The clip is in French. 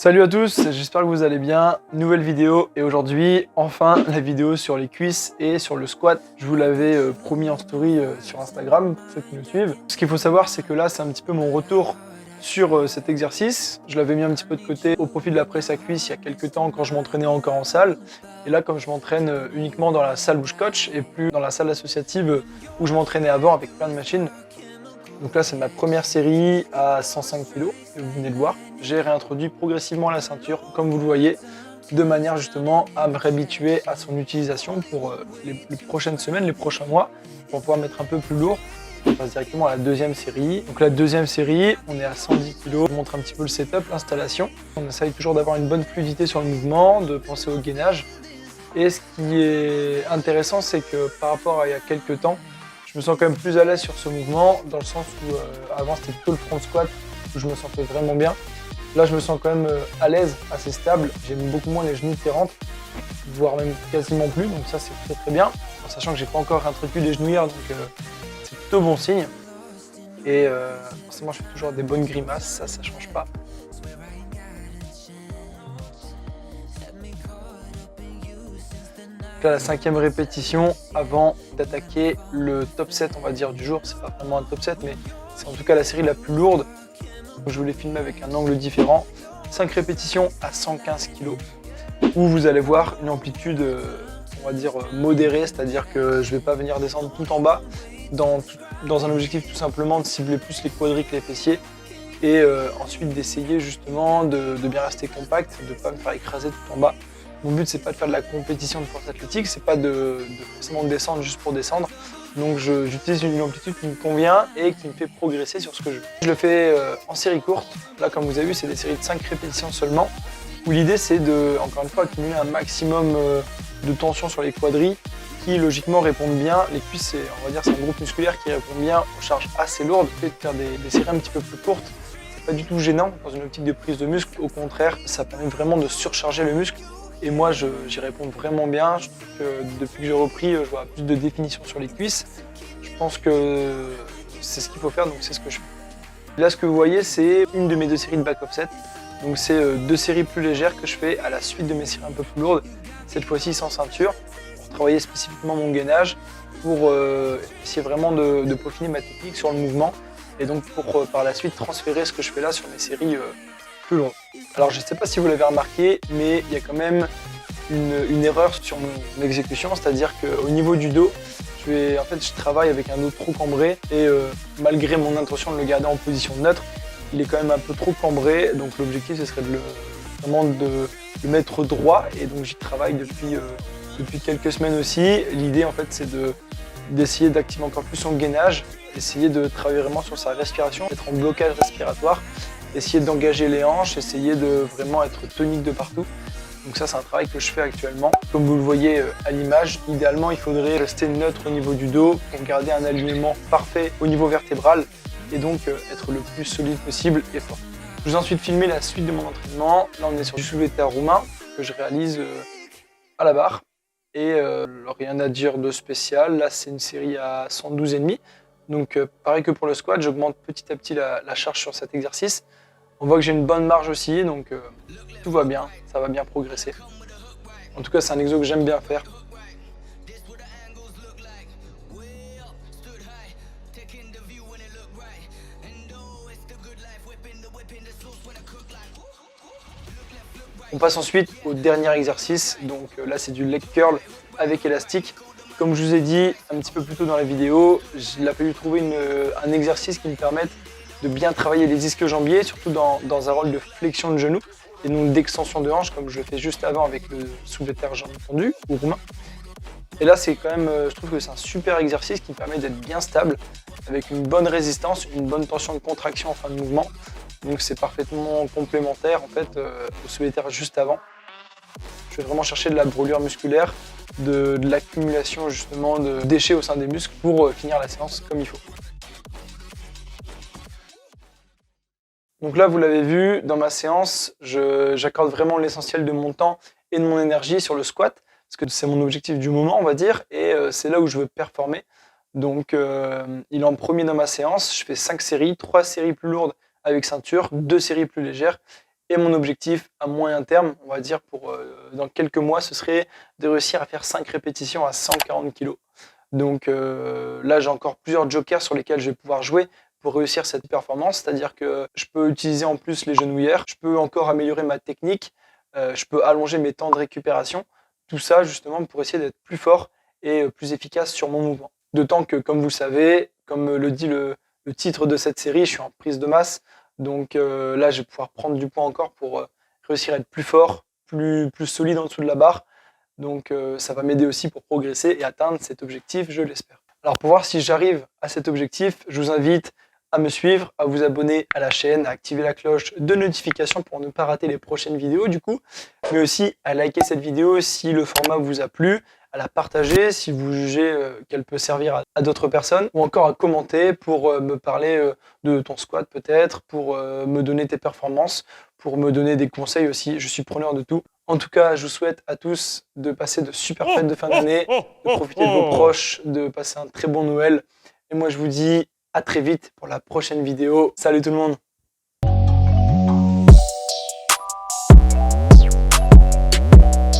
Salut à tous, j'espère que vous allez bien. Nouvelle vidéo et aujourd'hui, enfin, la vidéo sur les cuisses et sur le squat. Je vous l'avais promis en story sur Instagram, pour ceux qui nous suivent. Ce qu'il faut savoir, c'est que là, c'est un petit peu mon retour sur cet exercice. Je l'avais mis un petit peu de côté au profit de la presse à cuisse il y a quelques temps quand je m'entraînais encore en salle. Et là, comme je m'entraîne uniquement dans la salle où je coach et plus dans la salle associative où je m'entraînais avant avec plein de machines. Donc là, c'est ma première série à 105 kg, que vous venez de voir. J'ai réintroduit progressivement la ceinture, comme vous le voyez, de manière justement à me réhabituer à son utilisation pour les prochaines semaines, les prochains mois, pour pouvoir mettre un peu plus lourd. On passe directement à la deuxième série. Donc la deuxième série, on est à 110 kg. Je vous montre un petit peu le setup, l'installation. On essaye toujours d'avoir une bonne fluidité sur le mouvement, de penser au gainage. Et ce qui est intéressant, c'est que par rapport à il y a quelques temps, je me sens quand même plus à l'aise sur ce mouvement, dans le sens où avant c'était plutôt le front squat où je me sentais vraiment bien. Là, je me sens quand même à l'aise, assez stable. J'aime beaucoup moins les genoux qui rentrent, voire même quasiment plus. Donc ça, c'est très très bien. En sachant que j'ai pas encore introduit les genouillères, donc c'est plutôt bon signe. Et forcément, je fais toujours des bonnes grimaces, ça change pas. Là, la cinquième répétition avant d'attaquer le top 7, on va dire, du jour. C'est pas vraiment un top 7, mais c'est en tout cas la série la plus lourde. Je voulais filmer avec un angle différent. 5 répétitions à 115 kg, où vous allez voir une amplitude, on va dire, modérée, c'est-à-dire que je vais pas venir descendre tout en bas, dans un objectif tout simplement de cibler plus les quadris que les fessiers, et ensuite d'essayer justement de bien rester compact, de ne pas me faire écraser tout en bas. Mon but, c'est pas de faire de la compétition de force athlétique, c'est pas de forcément descendre juste pour descendre. Donc j'utilise une amplitude qui me convient et qui me fait progresser sur ce que je veux. Je le fais en série courte. Là, comme vous avez vu, c'est des séries de 5 répétitions seulement. Où l'idée, c'est de, encore une fois, accumuler un maximum de tension sur les quadris qui, logiquement, répondent bien. Les cuisses, on va dire, c'est un groupe musculaire qui répond bien aux charges assez lourdes. Le fait de faire des séries un petit peu plus courtes, c'est pas du tout gênant dans une optique de prise de muscle. Au contraire, ça permet vraiment de surcharger le muscle. Et moi, j'y réponds vraiment bien. Je trouve que depuis que j'ai repris, je vois plus de définition sur les cuisses. Je pense que c'est ce qu'il faut faire, donc c'est ce que je fais. Là, ce que vous voyez, c'est une de mes 2 séries de back offset. Donc c'est 2 séries plus légères que je fais à la suite de mes séries un peu plus lourdes. Cette fois-ci sans ceinture, pour travailler spécifiquement mon gainage, pour essayer vraiment de peaufiner ma technique sur le mouvement. Et donc pour par la suite transférer ce que je fais là sur mes séries plus longues. Alors je ne sais pas si vous l'avez remarqué, mais il y a quand même une erreur sur mon exécution, c'est-à-dire qu'au niveau du dos, je travaille avec un dos trop cambré et malgré mon intention de le garder en position neutre, il est quand même un peu trop cambré, donc l'objectif ce serait vraiment de le mettre droit et donc j'y travaille depuis quelques semaines aussi. L'idée en fait c'est d'essayer d'activer encore plus son gainage, essayer de travailler vraiment sur sa respiration, être en blocage respiratoire, essayer d'engager les hanches, essayer de vraiment être tonique de partout. Donc ça, c'est un travail que je fais actuellement. Comme vous le voyez à l'image, idéalement, il faudrait rester neutre au niveau du dos pour garder un alignement parfait au niveau vertébral et donc être le plus solide possible et fort. Je vous ai ensuite filmé la suite de mon entraînement. Là, on est sur du soulevé de terre roumain que je réalise à la barre. Et rien à dire de spécial. Là, c'est une série à 112,5. Donc pareil que pour le squat, j'augmente petit à petit la charge sur cet exercice. On voit que j'ai une bonne marge aussi, donc tout va bien, ça va bien progresser. En tout cas, c'est un exo que j'aime bien faire. On passe ensuite au dernier exercice, donc là c'est du leg curl avec élastique. Comme je vous ai dit un petit peu plus tôt dans la vidéo, il a fallu trouver un exercice qui me permette de bien travailler les ischio-jambiers, surtout dans un rôle de flexion de genou et non d'extension de hanche comme je le fais juste avant avec le soulevé de terre jambes tendues ou roumain. Et là, c'est quand même, je trouve que c'est un super exercice qui me permet d'être bien stable avec une bonne résistance, une bonne tension de contraction en fin de mouvement. Donc c'est parfaitement complémentaire en fait au soulevé de terre juste avant. Je vais vraiment chercher de la brûlure musculaire, de l'accumulation justement de déchets au sein des muscles pour finir la séance comme il faut. Donc là, vous l'avez vu, dans ma séance, j'accorde vraiment l'essentiel de mon temps et de mon énergie sur le squat, parce que c'est mon objectif du moment, on va dire, et c'est là où je veux performer. Donc il est en premier dans ma séance, je fais 5 séries, 3 séries plus lourdes avec ceinture, 2 séries plus légères, Et mon objectif à moyen terme, on va dire pour dans quelques mois, ce serait de réussir à faire 5 répétitions à 140 kg. Donc là, j'ai encore plusieurs jokers sur lesquels je vais pouvoir jouer pour réussir cette performance. C'est-à-dire que je peux utiliser en plus les genouillères, je peux encore améliorer ma technique, je peux allonger mes temps de récupération. Tout ça justement pour essayer d'être plus fort et plus efficace sur mon mouvement. D'autant que, comme vous le savez, comme le dit le titre de cette série, je suis en prise de masse. Donc là, je vais pouvoir prendre du poids encore pour réussir à être plus fort, plus solide en dessous de la barre. Donc ça va m'aider aussi pour progresser et atteindre cet objectif, je l'espère. Alors pour voir si j'arrive à cet objectif, je vous invite à me suivre, à vous abonner à la chaîne, à activer la cloche de notification pour ne pas rater les prochaines vidéos du coup, mais aussi à liker cette vidéo si le format vous a plu, à la partager si vous jugez qu'elle peut servir à d'autres personnes, ou encore à commenter pour me parler de ton squat peut-être, pour me donner tes performances, pour me donner des conseils aussi, je suis preneur de tout. En tout cas, je vous souhaite à tous de passer de super fêtes de fin d'année, de profiter de vos proches, de passer un très bon Noël. Et moi, je vous dis à très vite pour la prochaine vidéo. Salut tout le monde!